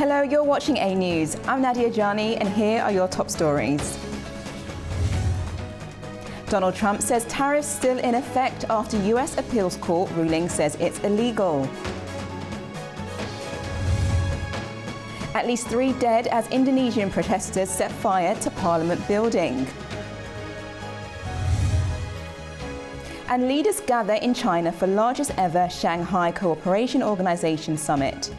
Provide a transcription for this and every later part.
Hello, you're watching AnewZ. I'm Nadia Jani, and here are your top stories. Donald Trump says tariffs still in effect after US appeals court ruling says it's illegal. At least 3 dead as Indonesian protesters set fire to Parliament building. And leaders gather in China for largest ever Shanghai Cooperation Organization Summit.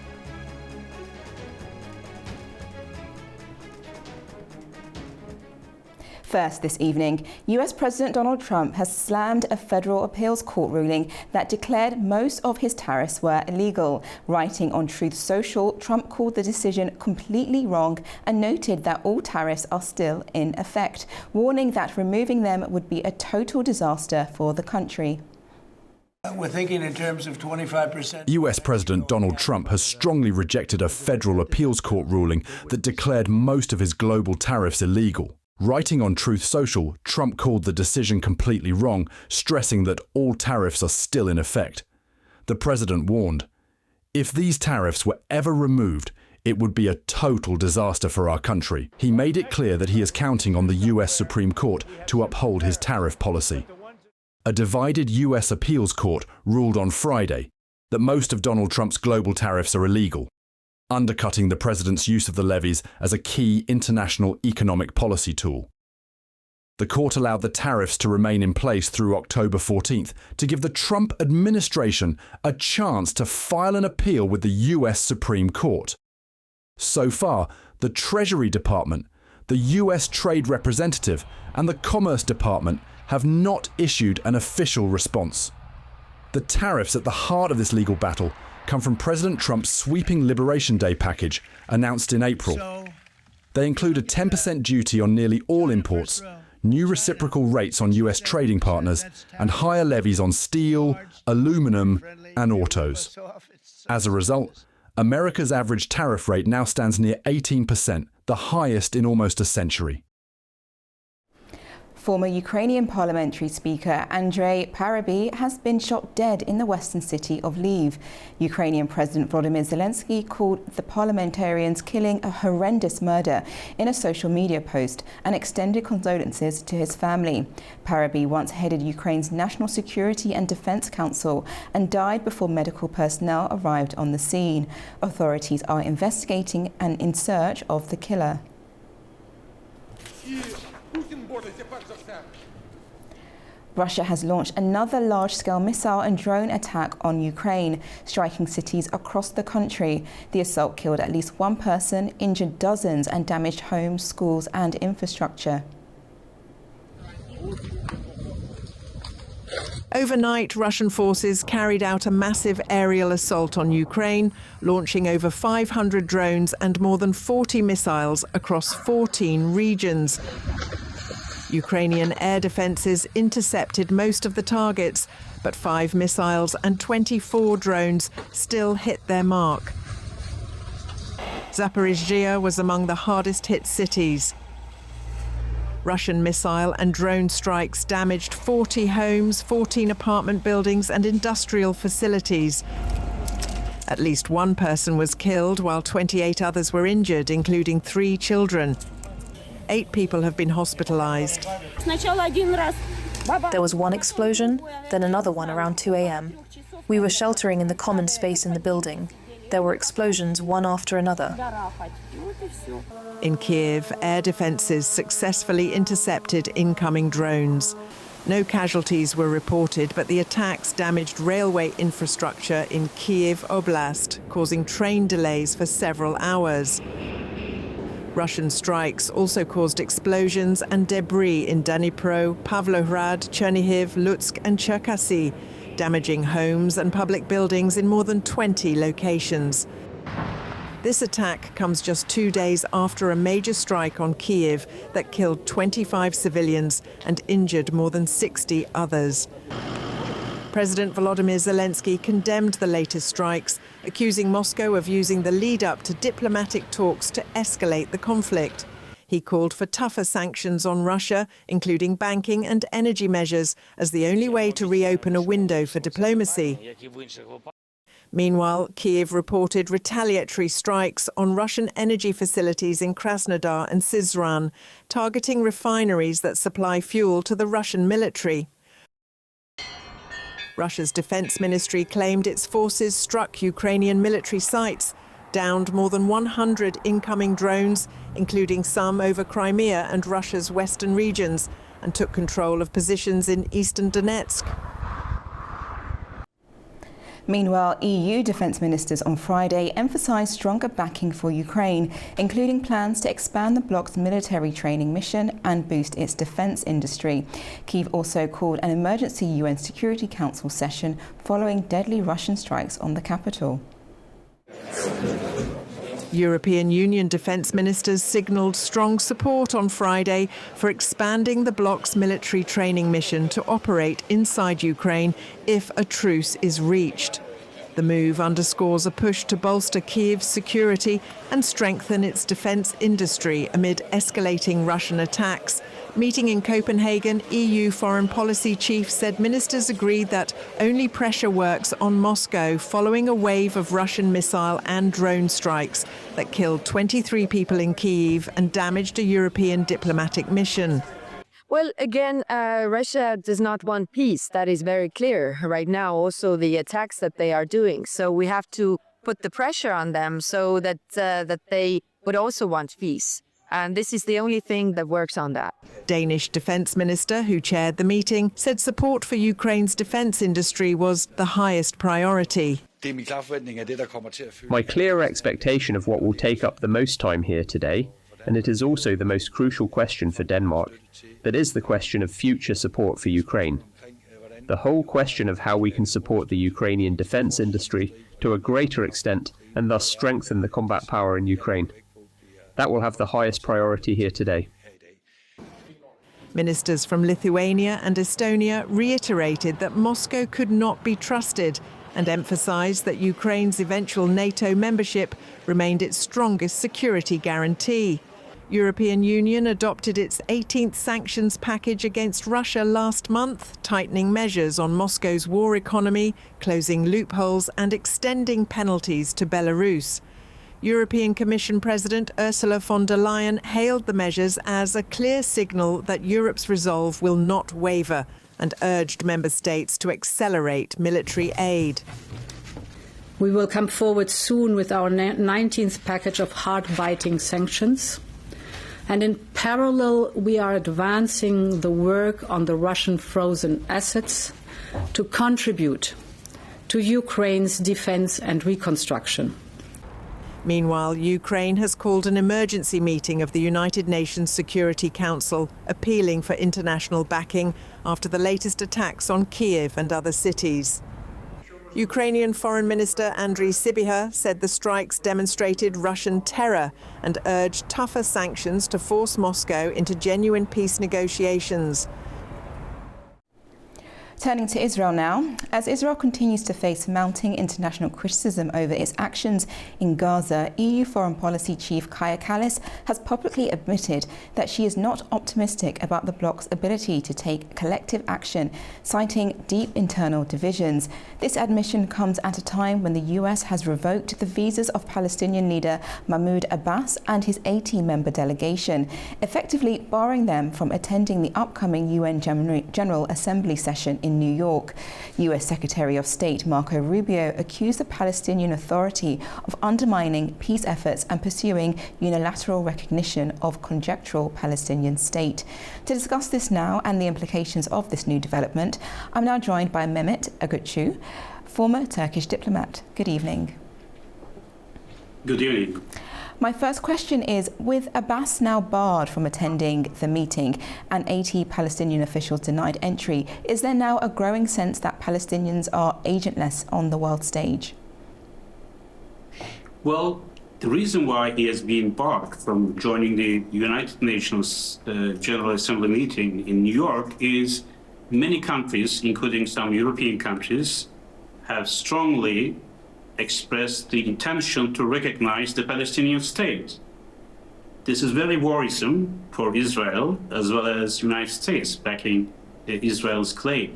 First this evening, US President Donald Trump has slammed a federal appeals court ruling that declared most of his tariffs were illegal. Writing on Truth Social, Trump called the decision completely wrong and noted that all tariffs are still in effect, warning that removing them would be a total disaster for the country. We're thinking in terms of 25%. US President Donald Trump has strongly rejected a federal appeals court ruling that declared most of his global tariffs illegal. Writing on Truth Social, Trump called the decision completely wrong, stressing that all tariffs are still in effect. The president warned, if these tariffs were ever removed, it would be a total disaster for our country. He made it clear that he is counting on the US Supreme Court to uphold his tariff policy. A divided US appeals court ruled on Friday that most of Donald Trump's global tariffs are illegal, undercutting the president's use of the levies as a key international economic policy tool. The court allowed the tariffs to remain in place through October 14th to give the Trump administration a chance to file an appeal with the US Supreme Court. So far, the Treasury Department, the US Trade Representative, and the Commerce Department have not issued an official response. The tariffs at the heart of this legal battle come from President Trump's sweeping Liberation Day package announced in April. They include a 10% duty on nearly all imports, new reciprocal rates on US trading partners, and higher levies on steel, aluminum, and autos. As a result, America's average tariff rate now stands near 18%, the highest in almost a century. Former Ukrainian parliamentary speaker Andrei Parubiy has been shot dead in the western city of Lviv. Ukrainian President Volodymyr Zelensky called the parliamentarian's killing a horrendous murder in a social media post and extended condolences to his family. Parubiy once headed Ukraine's National Security and Defense Council and died before medical personnel arrived on the scene. Authorities are investigating and in search of the killer. Russia has launched another large-scale missile and drone attack on Ukraine, striking cities across the country. The assault killed at least 1 person, injured dozens, and damaged homes, schools, and infrastructure. Overnight, Russian forces carried out a massive aerial assault on Ukraine, launching over 500 drones and more than 40 missiles across 14 regions. Ukrainian air defences intercepted most of the targets, but 5 missiles and 24 drones still hit their mark. Zaporizhzhia was among the hardest hit cities. Russian missile and drone strikes damaged 40 homes, 14 apartment buildings and industrial facilities. At least 1 person was killed, while 28 others were injured, including 3 children. 8 people have been hospitalized. There was 1 explosion, then another one around 2 a.m. We were sheltering in the common space in the building. There were explosions one after another. In Kiev, air defences successfully intercepted incoming drones. No casualties were reported, but the attacks damaged railway infrastructure in Kiev Oblast, causing train delays for several hours. Russian strikes also caused explosions and debris in Dnipro, Pavlohrad, Chernihiv, Lutsk and Cherkasy, damaging homes and public buildings in more than 20 locations. This attack comes just 2 days after a major strike on Kiev that killed 25 civilians and injured more than 60 others. President Volodymyr Zelensky condemned the latest strikes, accusing Moscow of using the lead-up to diplomatic talks to escalate the conflict. He called for tougher sanctions on Russia, including banking and energy measures, as the only way to reopen a window for diplomacy. Meanwhile, Kyiv reported retaliatory strikes on Russian energy facilities in Krasnodar and Syzran, targeting refineries that supply fuel to the Russian military. Russia's defense ministry claimed its forces struck Ukrainian military sites, downed more than 100 incoming drones, including some over Crimea and Russia's western regions, and took control of positions in eastern Donetsk. Meanwhile, EU defence ministers on Friday emphasised stronger backing for Ukraine, including plans to expand the bloc's military training mission and boost its defence industry. Kyiv also called an emergency UN Security Council session following deadly Russian strikes on the capital. European Union defence ministers signalled strong support on Friday for expanding the bloc's military training mission to operate inside Ukraine if a truce is reached. The move underscores a push to bolster Kyiv's security and strengthen its defence industry amid escalating Russian attacks. Meeting in Copenhagen, EU foreign policy chief said ministers agreed that only pressure works on Moscow following a wave of Russian missile and drone strikes that killed 23 people in Kyiv and damaged a European diplomatic mission. Well, again, Russia does not want peace. That is very clear right now. Also, the attacks that they are doing. So we have to put the pressure on them so that they would also want peace. And this is the only thing that works on that. Danish defence minister, who chaired the meeting, said support for Ukraine's defence industry was the highest priority. My clear expectation of what will take up the most time here today, and it is also the most crucial question for Denmark, that is the question of future support for Ukraine. The whole question of how we can support the Ukrainian defence industry to a greater extent and thus strengthen the combat power in Ukraine. That will have the highest priority here today. Ministers from Lithuania and Estonia reiterated that Moscow could not be trusted and emphasised that Ukraine's eventual NATO membership remained its strongest security guarantee. European Union adopted its 18th sanctions package against Russia last month, tightening measures on Moscow's war economy, closing loopholes and extending penalties to Belarus. European Commission President Ursula von der Leyen hailed the measures as a clear signal that Europe's resolve will not waver and urged member states to accelerate military aid. We will come forward soon with our 19th package of hard-biting sanctions. And in parallel, we are advancing the work on the Russian frozen assets to contribute to Ukraine's defense and reconstruction. Meanwhile, Ukraine has called an emergency meeting of the United Nations Security Council, appealing for international backing after the latest attacks on Kyiv and other cities. Ukrainian Foreign Minister Andriy Sybiha said the strikes demonstrated Russian terror and urged tougher sanctions to force Moscow into genuine peace negotiations. Turning to Israel now, as Israel continues to face mounting international criticism over its actions in Gaza, EU Foreign Policy Chief Kaja Kallas has publicly admitted that she is not optimistic about the bloc's ability to take collective action, citing deep internal divisions. This admission comes at a time when the US has revoked the visas of Palestinian leader Mahmoud Abbas and his 80-member delegation, effectively barring them from attending the upcoming UN General Assembly session in New York. US Secretary of State Marco Rubio accused the Palestinian Authority of undermining peace efforts and pursuing unilateral recognition of conjectural Palestinian state. To discuss this now and the implications of this new development, I'm now joined by Mehmet Agutçu, former Turkish diplomat. Good evening. Good evening. My first question is, with Abbas now barred from attending the meeting and 80 Palestinian officials denied entry, is there now a growing sense that Palestinians are agentless on the world stage? Well, the reason why he has been barred from joining the United Nations General Assembly meeting in New York is many countries, including some European countries, have strongly expressed the intention to recognize the Palestinian state. This is very worrisome for Israel as well as United States backing Israel's claim.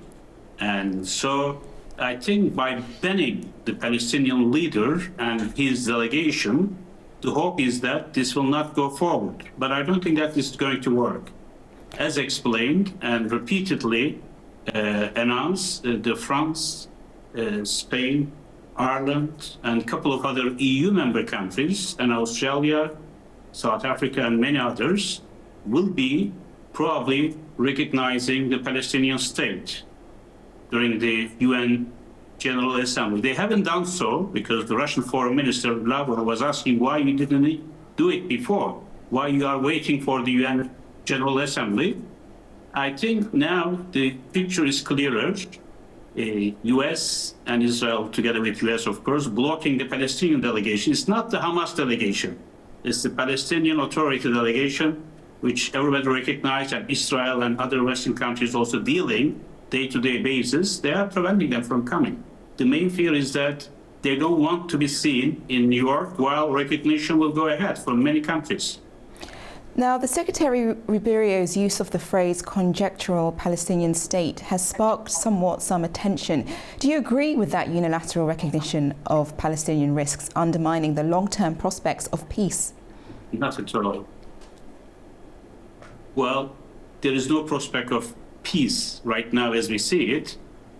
And so I think by banning the Palestinian leader and his delegation, the hope is that this will not go forward. But I don't think that this is going to work. As explained and repeatedly announced, the France, Spain, Ireland, and a couple of other EU member countries, and Australia, South Africa, and many others, will be probably recognizing the Palestinian state during the UN General Assembly. They haven't done so because the Russian Foreign Minister Lavrov was asking why you didn't do it before, why you are waiting for the UN General Assembly. I think now the picture is clearer. US and Israel, together with US, of course, blocking the Palestinian delegation. It's not the Hamas delegation. It's the Palestinian Authority delegation, which everybody recognizes, and Israel and other Western countries also dealing day-to-day basis. They are preventing them from coming. The main fear is that they don't want to be seen in New York while recognition will go ahead from many countries. Now, the Secretary Rubio's use of the phrase conjectural Palestinian state has sparked some attention. Do you agree with that unilateral recognition of Palestinian risks undermining the long-term prospects of peace? Not at all. Well, there is no prospect of peace right now as we see it,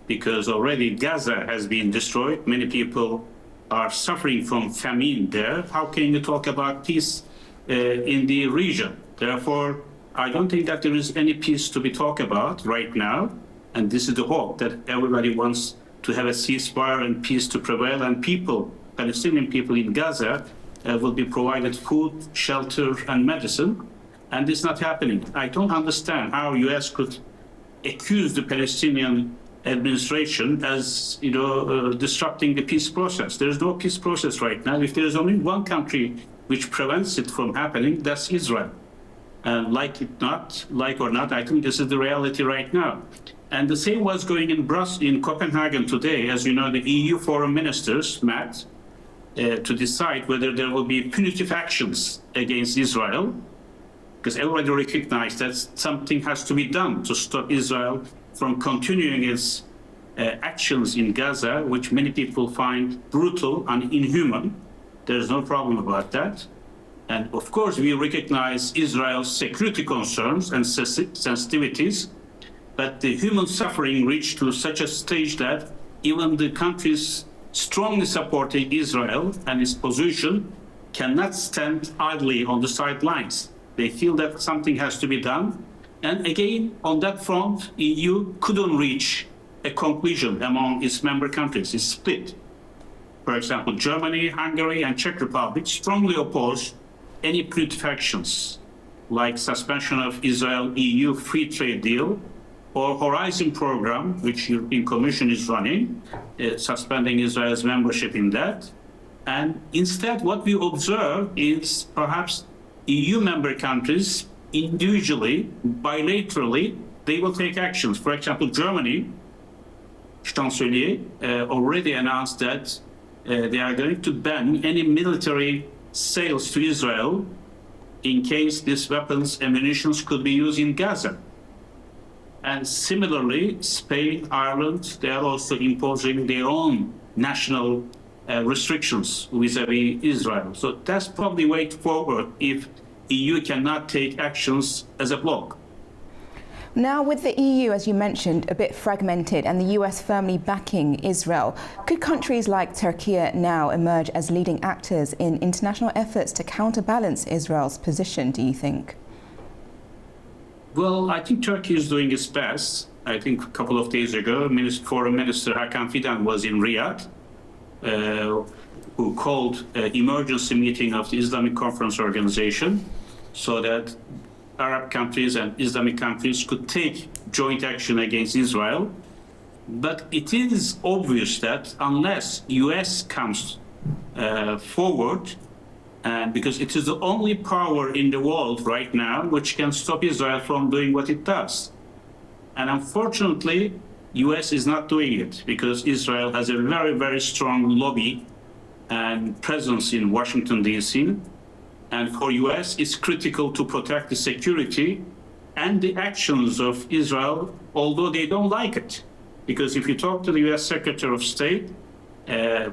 because already Gaza has been destroyed. Many people are suffering from famine there. How can you talk about peace in the region? Therefore, I don't think that there is any peace to be talked about right now. And this is the hope, that everybody wants to have a ceasefire and peace to prevail, and people, Palestinian people in Gaza, will be provided food, shelter, and medicine. And this is not happening. I don't understand how US could accuse the Palestinian administration as, disrupting the peace process. There is no peace process right now. If there is only one country which prevents it from happening, that's Israel. And like or not, I think this is the reality right now. And the same was going in Copenhagen today. As you know, the EU foreign ministers met to decide whether there will be punitive actions against Israel, because everybody recognized that something has to be done to stop Israel from continuing its actions in Gaza, which many people find brutal and inhuman. There's no problem about that. And of course, we recognize Israel's security concerns and sensitivities, but the human suffering reached to such a stage that even the countries strongly supporting Israel and its position cannot stand idly on the sidelines. They feel that something has to be done. And again, on that front, EU couldn't reach a conclusion among its member countries. It's split. For example, Germany, Hungary, and Czech Republic strongly oppose any punitive actions like suspension of Israel-EU free trade deal or Horizon program, which the European Commission is running, suspending Israel's membership in that. And instead, what we observe is perhaps EU member countries individually, bilaterally, they will take actions. For example, Germany, Chancellor, already announced that they are going to ban any military sales to Israel in case these weapons, ammunition could be used in Gaza. And similarly, Spain, Ireland, they are also imposing their own national restrictions vis-à-vis Israel. So that's probably way forward if EU cannot take actions as a bloc. Now, with the EU, as you mentioned, a bit fragmented and the US firmly backing Israel, could countries like Turkey now emerge as leading actors in international efforts to counterbalance Israel's position, do you think? Well, I think Turkey is doing its best. I think a couple of days ago, Foreign Minister Hakan Fidan was in Riyadh, who called an emergency meeting of the Islamic Conference Organization so that Arab countries and Islamic countries could take joint action against Israel. But it is obvious that unless US comes forward, and because it is the only power in the world right now which can stop Israel from doing what it does. And unfortunately, US is not doing it because Israel has a very, very strong lobby and presence in Washington, D.C. And for US, it's critical to protect the security and the actions of Israel, although they don't like it. because if you talk to the U.S. Secretary of State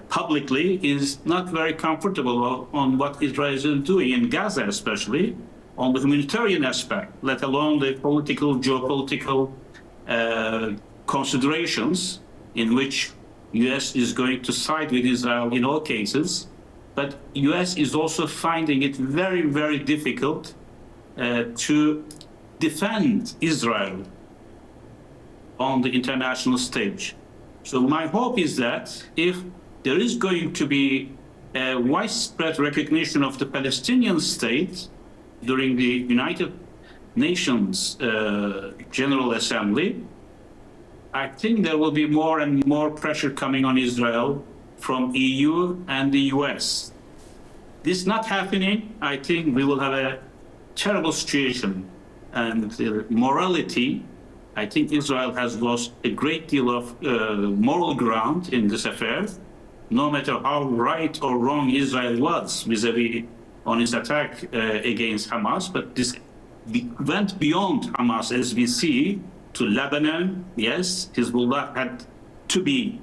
publicly, is not very comfortable on what Israel is doing in Gaza, especially on the humanitarian aspect, let alone the political, geopolitical considerations in which U.S. is going to side with Israel in all cases. But U.S. is also finding it very, very difficult to defend Israel on the international stage. So my hope is that if there is going to be a widespread recognition of the Palestinian state during the United Nations General Assembly, I think there will be more and more pressure coming on Israel from EU and the US. This not happening, I think we will have a terrible situation. And the morality, I think Israel has lost a great deal of moral ground in this affair, no matter how right or wrong Israel was vis-a-vis on its attack against Hamas. But this went beyond Hamas, as we see, to Lebanon. Yes, Hezbollah had to be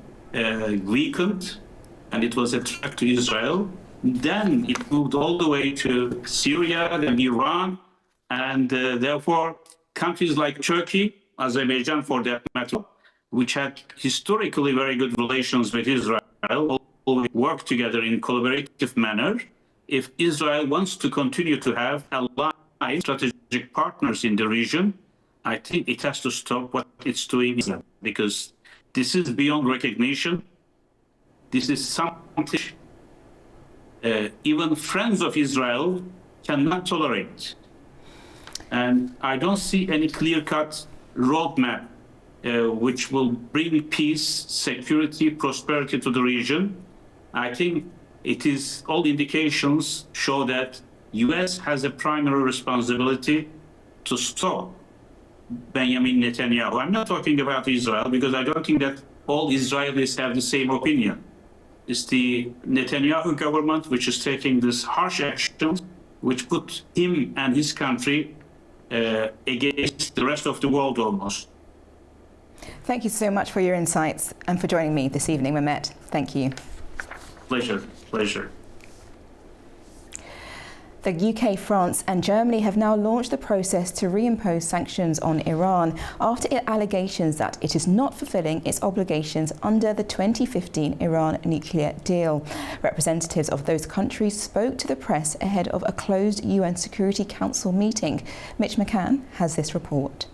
weakened, and it was a threat to Israel. Then it moved all the way to Syria, then Iran, and therefore countries like Turkey, Azerbaijan for that matter, which had historically very good relations with Israel, always work together in collaborative manner. If Israel wants to continue to have allies, strategic partners in the region, I think it has to stop what it's doing, because this is beyond recognition. This is something even friends of Israel cannot tolerate. And I don't see any clear-cut roadmap which will bring peace, security, prosperity to the region. I think it is all indications show that US has a primary responsibility to stop Benjamin Netanyahu. I'm not talking about Israel, because I don't think that all Israelis have the same opinion. It's the Netanyahu government which is taking this harsh action, which put him and his country against the rest of the world almost. Thank you so much for your insights and for joining me this evening, Mehmet. Thank you. Pleasure, pleasure. The UK, France and Germany have now launched the process to reimpose sanctions on Iran after allegations that it is not fulfilling its obligations under the 2015 Iran nuclear deal. Representatives of those countries spoke to the press ahead of a closed UN Security Council meeting. Mitch McCann has this report.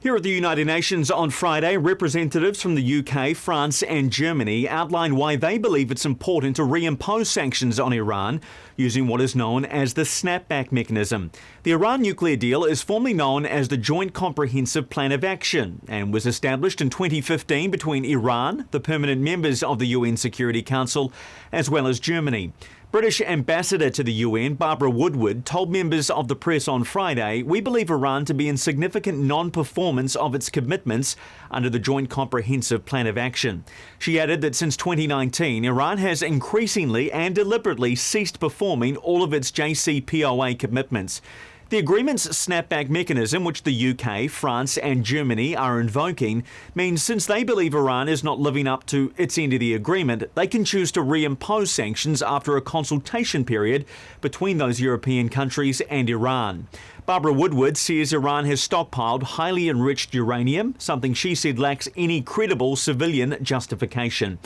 Here at the United Nations on Friday, representatives from the UK, France and Germany outlined why they believe it's important to reimpose sanctions on Iran using what is known as the snapback mechanism. The Iran nuclear deal is formally known as the Joint Comprehensive Plan of Action and was established in 2015 between Iran, the permanent members of the UN Security Council, as well as Germany. British Ambassador to the UN, Barbara Woodward, told members of the press on Friday, "We believe Iran to be in significant non-performance of its commitments under the Joint Comprehensive Plan of Action." She added that since 2019, Iran has increasingly and deliberately ceased performing all of its JCPOA commitments. The agreement's snapback mechanism, which the UK, France and Germany are invoking, means since they believe Iran is not living up to its end of the agreement, they can choose to reimpose sanctions after a consultation period between those European countries and Iran. Barbara Woodward says Iran has stockpiled highly enriched uranium, something she said lacks any credible civilian justification.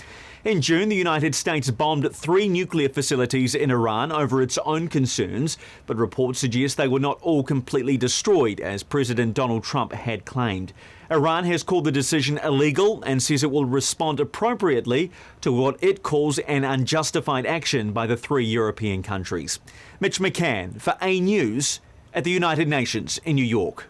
In June, the United States bombed 3 nuclear facilities in Iran over its own concerns, but reports suggest they were not all completely destroyed, as President Donald Trump had claimed. Iran has called the decision illegal and says it will respond appropriately to what it calls an unjustified action by the 3 European countries. Mitch McCann for AnewZ at the United Nations in New York.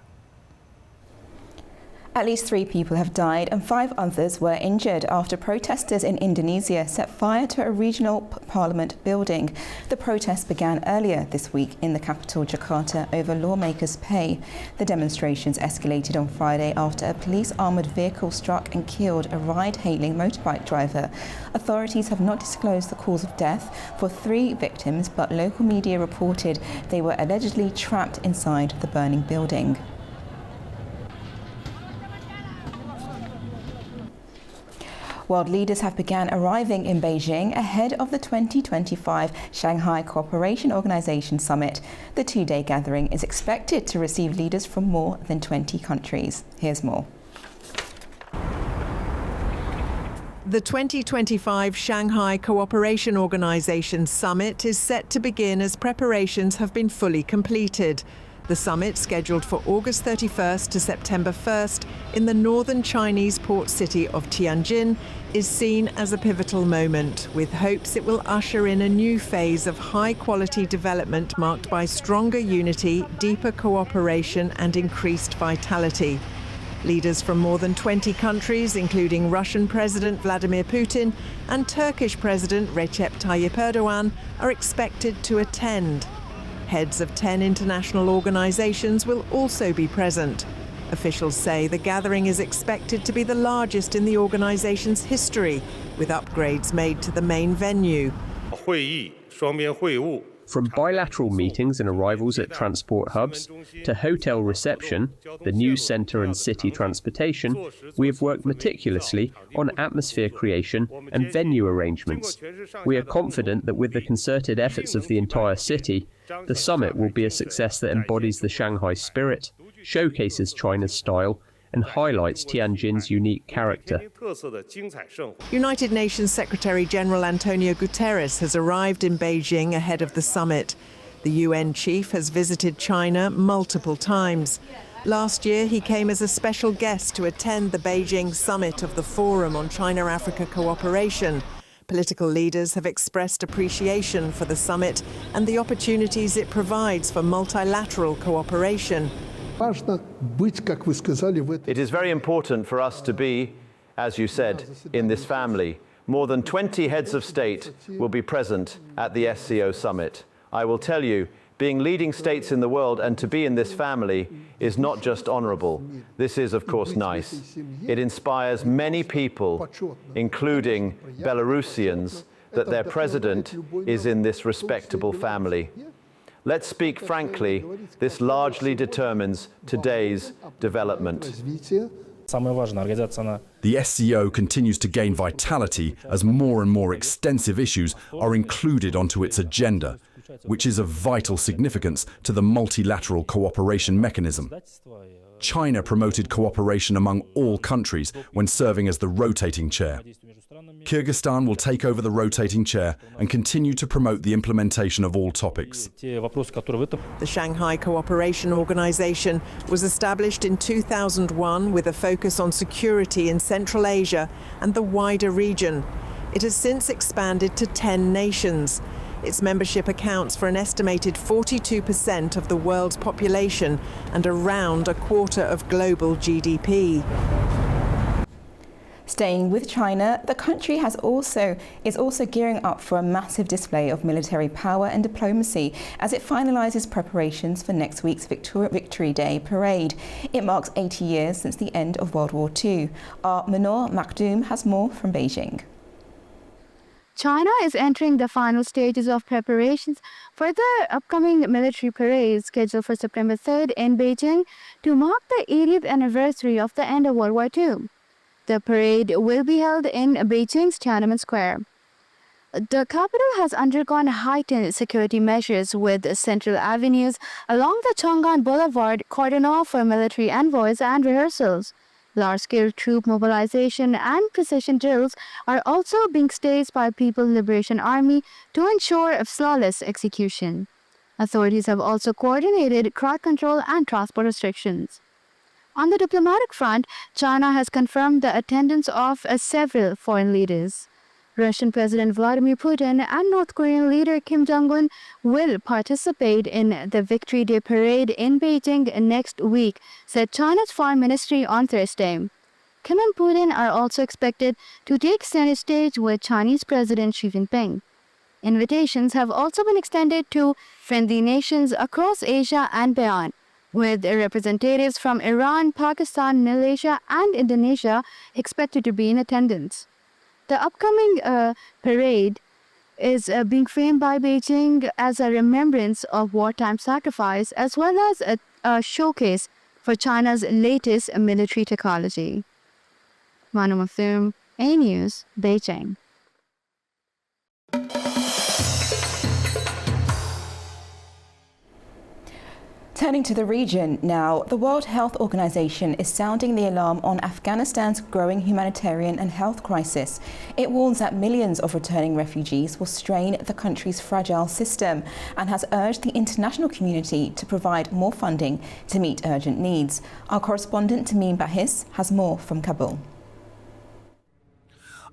At least 3 people have died and 5 others were injured after protesters in Indonesia set fire to a regional parliament building. The protest began earlier this week in the capital, Jakarta, over lawmakers' pay. The demonstrations escalated on Friday after a police armoured vehicle struck and killed a ride-hailing motorbike driver. Authorities have not disclosed the cause of death for 3 victims, but local media reported they were allegedly trapped inside the burning building. World leaders have begun arriving in Beijing ahead of the 2025 Shanghai Cooperation Organization Summit. The two-day gathering is expected to receive leaders from more than 20 countries. Here's more. The 2025 Shanghai Cooperation Organization Summit is set to begin as preparations have been fully completed. The summit, scheduled for August 31st to September 1st in the northern Chinese port city of Tianjin, is seen as a pivotal moment, with hopes it will usher in a new phase of high-quality development marked by stronger unity, deeper cooperation and increased vitality. Leaders from more than 20 countries, including Russian President Vladimir Putin and Turkish President Recep Tayyip Erdogan, are expected to attend. Heads of 10 international organizations will also be present. Officials say the gathering is expected to be the largest in the organization's history, with upgrades made to the main venue. From bilateral meetings and arrivals at transport hubs to hotel reception, the news centre and city transportation, we have worked meticulously on atmosphere creation and venue arrangements. We are confident that with the concerted efforts of the entire city, the summit will be a success that embodies the Shanghai spirit, showcases China's style, and highlights Tianjin's unique character. United Nations Secretary-General Antonio Guterres has arrived in Beijing ahead of the summit. The UN chief has visited China multiple times. Last year, he came as a special guest to attend the Beijing summit of the Forum on China-Africa Cooperation. Political leaders have expressed appreciation for the summit and the opportunities it provides for multilateral cooperation. It is very important for us to be, as you said, in this family. More than 20 heads of state will be present at the SCO Summit. I will tell you, being leading states in the world and to be in this family is not just honorable. This is, of course, nice. It inspires many people, including Belarusians, that their president is in this respectable family. Let's speak frankly, this largely determines today's development. The SCO continues to gain vitality as more and more extensive issues are included onto its agenda, which is of vital significance to the multilateral cooperation mechanism. China promoted cooperation among all countries when serving as the rotating chair. Kyrgyzstan will take over the rotating chair and continue to promote the implementation of all topics. The Shanghai Cooperation Organization was established in 2001 with a focus on security in Central Asia and the wider region. It has since expanded to 10 nations. Its membership accounts for an estimated 42% of the world's population and around a quarter of global GDP. Staying with China, the country is also gearing up for a massive display of military power and diplomacy as it finalises preparations for next week's Victory Day parade. It marks 80 years since the end of World War II. Our Manor Makdoum has more from Beijing. China is entering the final stages of preparations for the upcoming military parade scheduled for September 3rd in Beijing to mark the 80th anniversary of the end of World War II. The parade will be held in Beijing's Tiananmen Square. The capital has undergone heightened security measures with central avenues along the Chang'an Boulevard cordoned off for military envoys and rehearsals. Large-scale troop mobilization and precision drills are also being staged by People's Liberation Army to ensure flawless execution. Authorities have also coordinated crowd control and transport restrictions. On the diplomatic front, China has confirmed the attendance of several foreign leaders. Russian President Vladimir Putin and North Korean leader Kim Jong-un will participate in the Victory Day parade in Beijing next week, said China's Foreign Ministry on Thursday. Kim and Putin are also expected to take center stage with Chinese President Xi Jinping. Invitations have also been extended to friendly nations across Asia and beyond, with representatives from Iran, Pakistan, Malaysia, and Indonesia expected to be in attendance. The upcoming parade is being framed by Beijing as a remembrance of wartime sacrifice as well as a showcase for China's latest military technology. Manu Mafum, AnewZ, Beijing. Turning to the region now, the World Health Organization is sounding the alarm on Afghanistan's growing humanitarian and health crisis. It warns that millions of returning refugees will strain the country's fragile system and has urged the international community to provide more funding to meet urgent needs. Our correspondent Tamim Bahis has more from Kabul.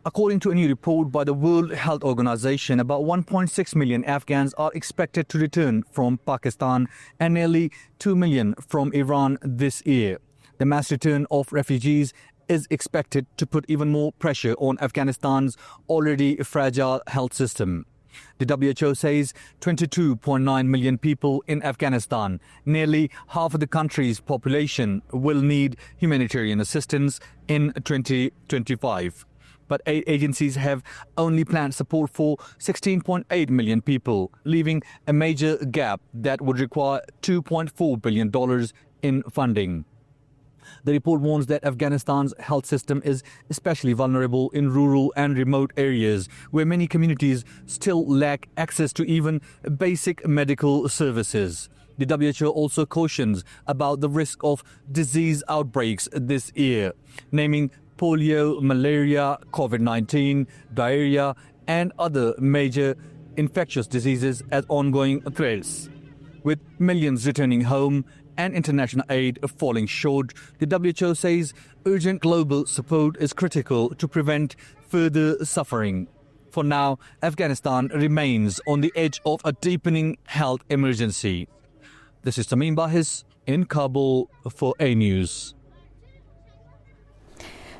According to a new report by the World Health Organization, about 1.6 million Afghans are expected to return from Pakistan and nearly 2 million from Iran this year. The mass return of refugees is expected to put even more pressure on Afghanistan's already fragile health system. The WHO says 22.9 million people in Afghanistan, nearly half of the country's population, will need humanitarian assistance in 2025. But aid agencies have only planned support for 16.8 million people, leaving a major gap that would require $2.4 billion in funding. The report warns that Afghanistan's health system is especially vulnerable in rural and remote areas, where many communities still lack access to even basic medical services. The WHO also cautions about the risk of disease outbreaks this year, naming polio, malaria, COVID-19, diarrhea, and other major infectious diseases as ongoing threats. With millions returning home and international aid falling short, the WHO says urgent global support is critical to prevent further suffering. For now, Afghanistan remains on the edge of a deepening health emergency. This is Tamim Bahis in Kabul for AnewZ.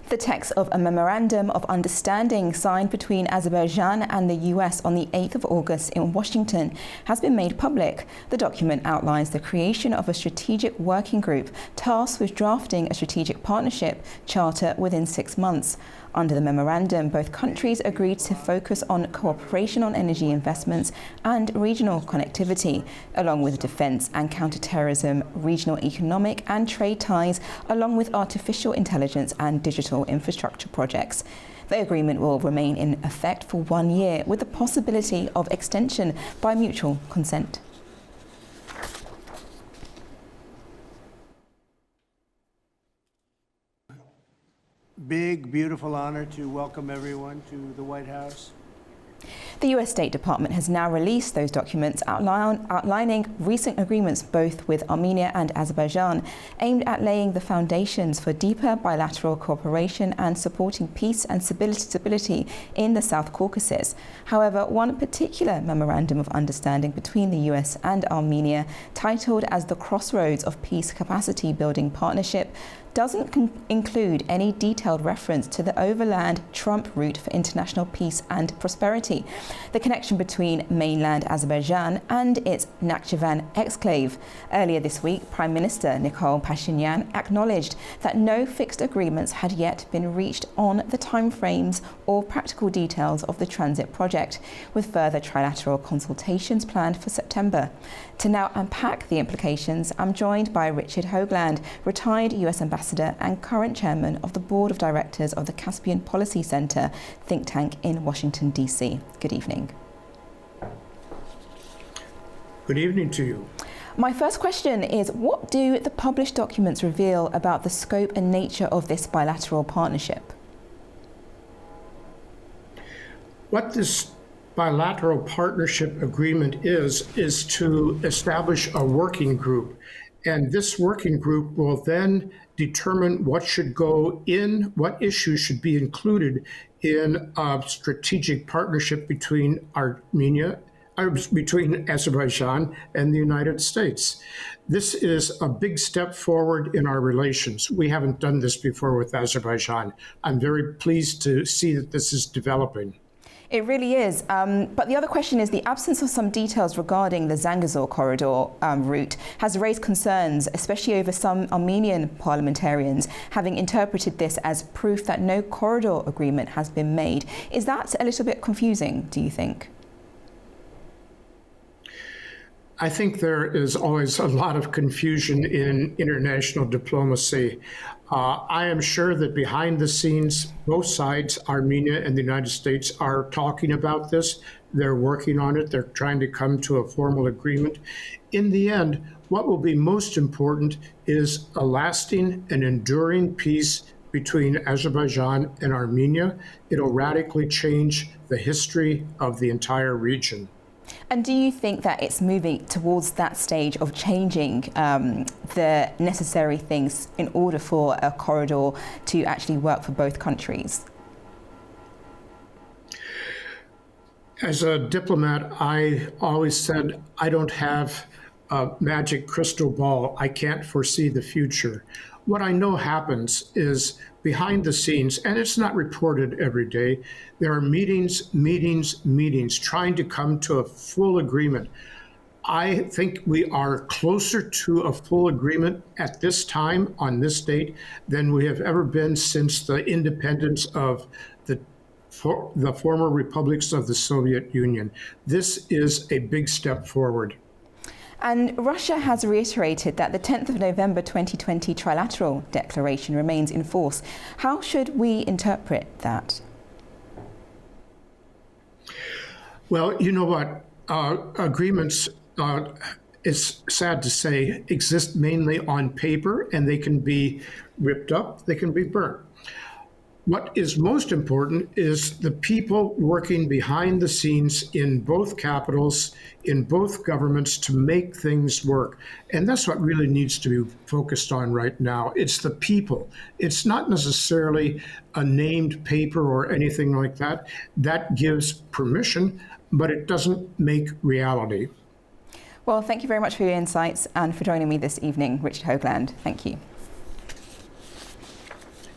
The text of a memorandum of understanding signed between Azerbaijan and the US on the 8th of August in Washington has been made public. The document outlines the creation of a strategic working group tasked with drafting a strategic partnership charter within 6 months. Under the memorandum, both countries agreed to focus on cooperation on energy investments and regional connectivity, along with defence and counterterrorism, regional economic and trade ties, along with artificial intelligence and digital infrastructure projects. The agreement will remain in effect for 1 year, with the possibility of extension by mutual consent. Big, beautiful honor to welcome everyone to the White House. The US State Department has now released those documents outlining recent agreements both with Armenia and Azerbaijan, aimed at laying the foundations for deeper bilateral cooperation and supporting peace and stability in the South Caucasus. However, one particular memorandum of understanding between the US and Armenia, titled as the Crossroads of Peace Capacity Building Partnership, doesn't include any detailed reference to the overland Trump route for international peace and prosperity, the connection between mainland Azerbaijan and its Nakhchivan exclave. Earlier this week, Prime Minister Nikol Pashinyan acknowledged that no fixed agreements had yet been reached on the timeframes or practical details of the transit project, with further trilateral consultations planned for September. To now unpack the implications, I'm joined by Richard Hoagland, retired US Ambassador and current chairman of the Board of Directors of the Caspian Policy Center think tank in Washington, D.C. Good evening. Good evening to you. My first question is, what do the published documents reveal about the scope and nature of this bilateral partnership? What this bilateral partnership agreement is to establish a working group. And this working group will then determine what should go in, what issues should be included in a strategic partnership between between Azerbaijan and the United States. This is a big step forward in our relations. We haven't done this before with Azerbaijan. I'm very pleased to see that this is developing. It really is. But the other question is, the absence of some details regarding the Zangezur corridor route has raised concerns, especially over some Armenian parliamentarians having interpreted this as proof that no corridor agreement has been made. Is that a little bit confusing, do you think? I think there is always a lot of confusion in international diplomacy. I am sure that behind the scenes, both sides, Armenia and the United States, are talking about this. They're working on it. They're trying to come to a formal agreement. In the end, what will be most important is a lasting and enduring peace between Azerbaijan and Armenia. It'll radically change the history of the entire region. And do you think that it's moving towards that stage of changing the necessary things in order for a corridor to actually work for both countries? As a diplomat, I always said I don't have a magic crystal ball. I can't foresee the future. What I know happens is behind the scenes, and it's not reported every day, there are meetings trying to come to a full agreement. I think we are closer to a full agreement at this time on this date than we have ever been since the independence of the former republics of the Soviet Union. This is a big step forward. And Russia has reiterated that the 10th of November 2020 trilateral declaration remains in force. How should we interpret that? Well, you know what? Agreements, it's sad to say, exist mainly on paper, and they can be ripped up, they can be burnt. What is most important is the people working behind the scenes in both capitals, in both governments to make things work. And that's what really needs to be focused on right now. It's the people. It's not necessarily a named paper or anything like that. That gives permission, but it doesn't make reality. Well, thank you very much for your insights and for joining me this evening, Richard Hoagland. Thank you.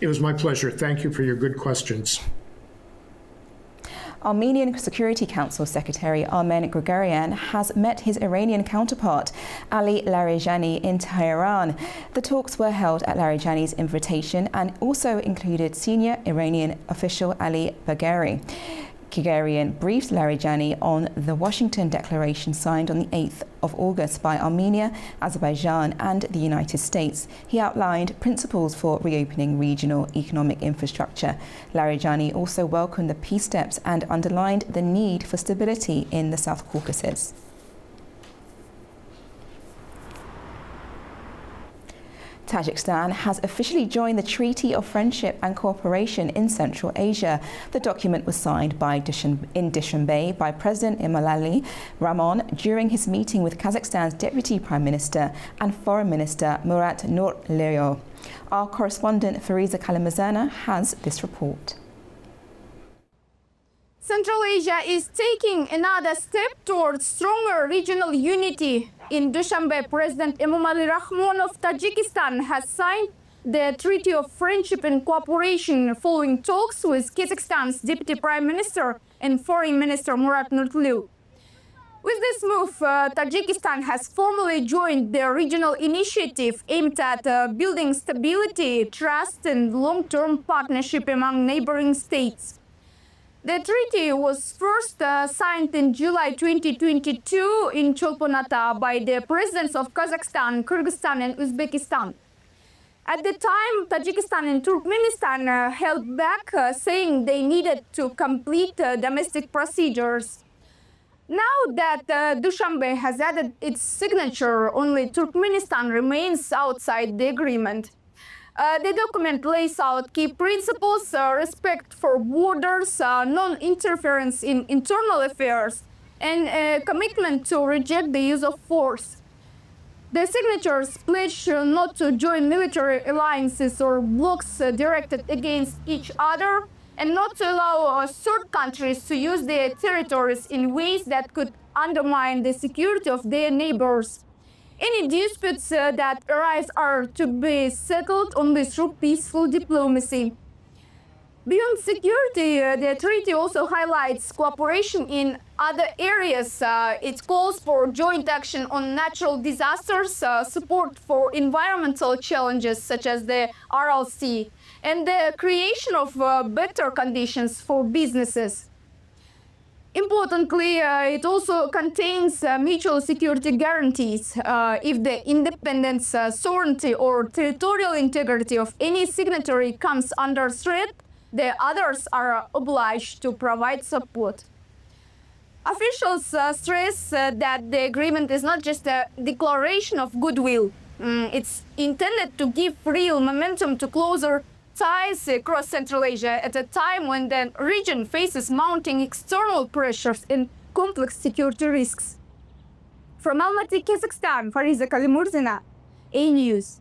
It was my pleasure. Thank you for your good questions. Armenian Security Council Secretary Armen Grigoryan has met his Iranian counterpart, Ali Larijani, in Tehran. The talks were held at Larijani's invitation and also included senior Iranian official Ali Bagheri. Grigoryan briefed Larijani on the Washington Declaration signed on the 8th of August by Armenia, Azerbaijan and the United States. He outlined principles for reopening regional economic infrastructure. Larijani also welcomed the peace steps and underlined the need for stability in the South Caucasus. Tajikistan has officially joined the Treaty of Friendship and Cooperation in Central Asia. The document was signed in Dushanbe by President Emomali Rahmon during his meeting with Kazakhstan's Deputy Prime Minister and Foreign Minister Murat Nurliyev. Our correspondent Fariza Kalamazana has this report. Central Asia is taking another step towards stronger regional unity. In Dushanbe, President Emomali Rahmon of Tajikistan has signed the Treaty of Friendship and Cooperation following talks with Kazakhstan's Deputy Prime Minister and Foreign Minister Murat Nurliyev. With this move, Tajikistan has formally joined the regional initiative aimed at building stability, trust and long-term partnership among neighboring states. The treaty was first signed in July 2022 in Cholponata by the presidents of Kazakhstan, Kyrgyzstan and Uzbekistan. At the time, Tajikistan and Turkmenistan held back, saying they needed to complete domestic procedures. Now that Dushanbe has added its signature, only Turkmenistan remains outside the agreement. The document lays out key principles, respect for borders, non-interference in internal affairs, and a commitment to reject the use of force. The signatures pledge not to join military alliances or blocs directed against each other, and not to allow third countries to use their territories in ways that could undermine the security of their neighbors. Any disputes that arise are to be settled only through peaceful diplomacy. Beyond security, the treaty also highlights cooperation in other areas. It calls for joint action on natural disasters, support for environmental challenges such as the Aral Sea, and the creation of better conditions for businesses. Importantly, it also contains mutual security guarantees. If the independence, sovereignty, or territorial integrity of any signatory comes under threat, the others are obliged to provide support. Officials stress that the agreement is not just a declaration of goodwill. It's intended to give real momentum to closer ties across Central Asia at a time when the region faces mounting external pressures and complex security risks. From Almaty, Kazakhstan, Fariza Kalimurdina, AnewZ.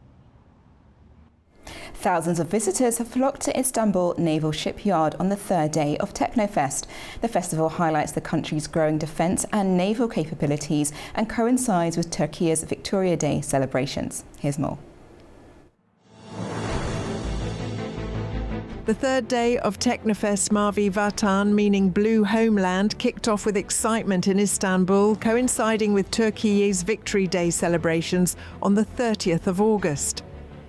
Thousands of visitors have flocked to Istanbul Naval Shipyard on the third day of Technofest. The festival highlights the country's growing defence and naval capabilities and coincides with Turkey's Victoria Day celebrations. Here's more. The third day of Technofest Mavi Vatan, meaning Blue Homeland, kicked off with excitement in Istanbul, coinciding with Turkey's Victory Day celebrations on the 30th of August.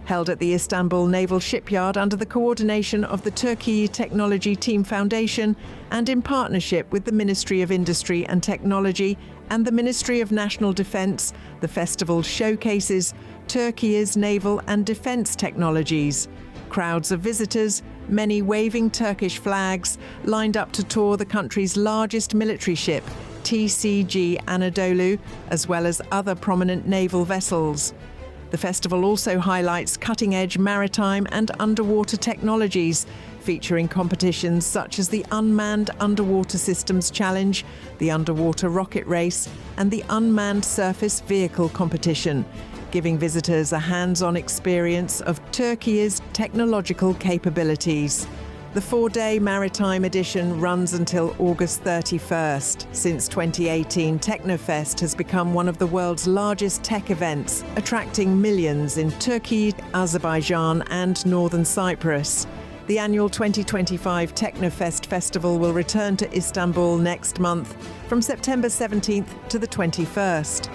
Held at the Istanbul Naval Shipyard under the coordination of the Turkey Technology Team Foundation and in partnership with the Ministry of Industry and Technology and the Ministry of National Defence, the festival showcases Turkey's naval and defence technologies. Crowds of visitors, many waving Turkish flags, lined up to tour the country's largest military ship, TCG Anadolu, as well as other prominent naval vessels. The festival also highlights cutting-edge maritime and underwater technologies, featuring competitions such as the Unmanned Underwater Systems Challenge, the Underwater Rocket Race, and the Unmanned Surface Vehicle Competition, giving visitors a hands-on experience of Turkey's technological capabilities. The four-day maritime edition runs until August 31st. Since 2018, Technofest has become one of the world's largest tech events, attracting millions in Turkey, Azerbaijan and Northern Cyprus. The annual 2025 Technofest Festival will return to Istanbul next month from September 17th to the 21st.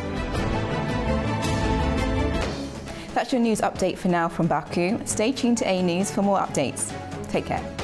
That's your news update for now from Baku. Stay tuned to AnewZ for more updates. Take care.